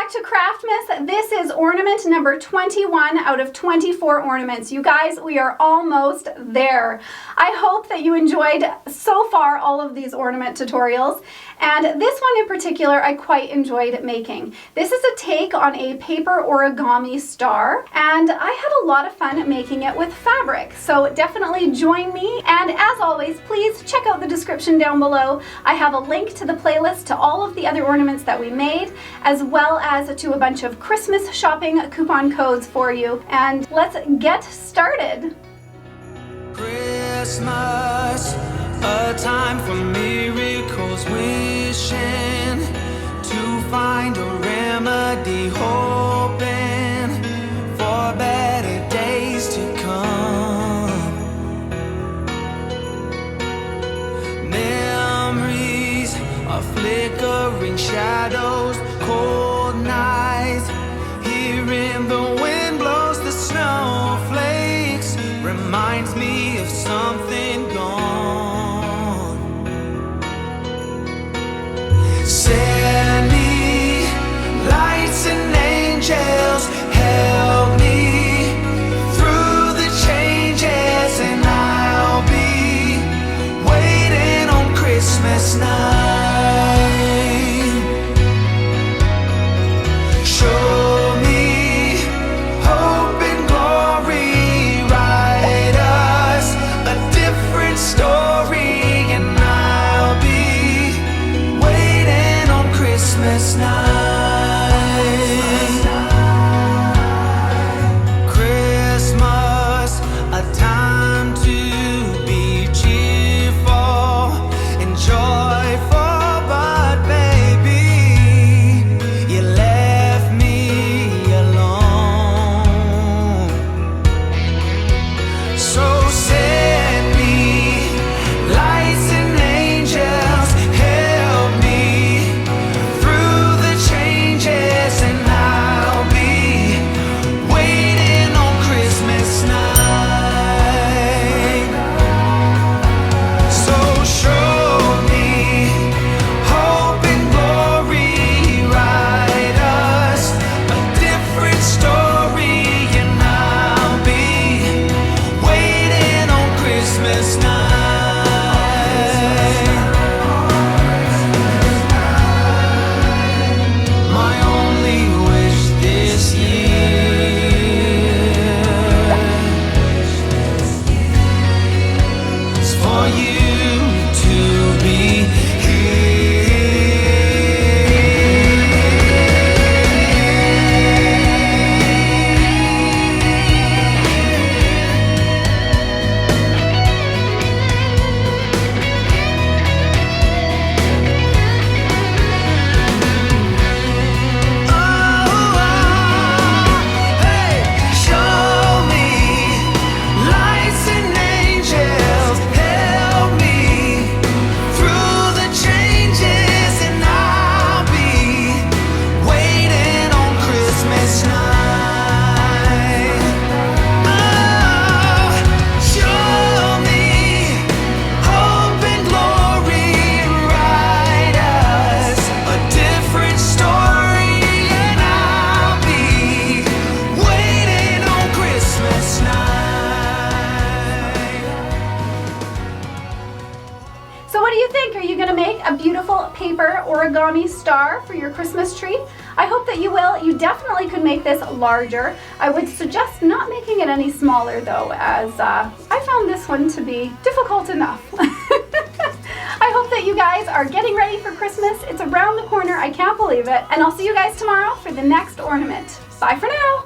back to Craftmas. This is ornament number 21 out of 24 ornaments. You guys, we are almost there. I hope that you enjoyed so far all of these ornament tutorials. And this one in particular, I quite enjoyed making. This is a take on a paper origami star, and I had a lot of fun making it with fabric. So definitely join me. And as always, please check out the description down below. I have a link to the playlist to all of the other ornaments that we made, as well as to a bunch of Christmas shopping coupon codes for you. And let's get started. Christmas, a time for miracles, wishing to find a remedy, hoping for better days to come. Memories of flickering shadows, cold nights, hearing the wind blows the snowflakes, reminds me of something gone. Send me lights and angels, help me through the changes, and I'll be waiting on Christmas night. Show me hope and glory, write us a different story, and I'll be waiting on Christmas night. Christmas, a time to be cheerful and joyful, but baby, you left me alone. So send me lights and angels, help me through the changes, and I'll be waiting on Christmas night. So show me hope and glory, write us a different story, and I'll be waiting on Christmas night. My only wish this year is for you to be here. Show me lights and angels, help me through the changes, and I'll be waiting on Christmas night. Oh, show me hope and glory, write us a different story, and I'll be waiting on Christmas night. So what do you think? Are you gonna make a beautiful paper origami star for your Christmas tree? I hope that you will. You definitely could make this larger. I would suggest not making it any smaller though, as I found this one to be difficult enough. I hope that you guys are getting ready for Christmas. It's around the corner, I can't believe it. And I'll see you guys tomorrow for the next ornament. Bye for now.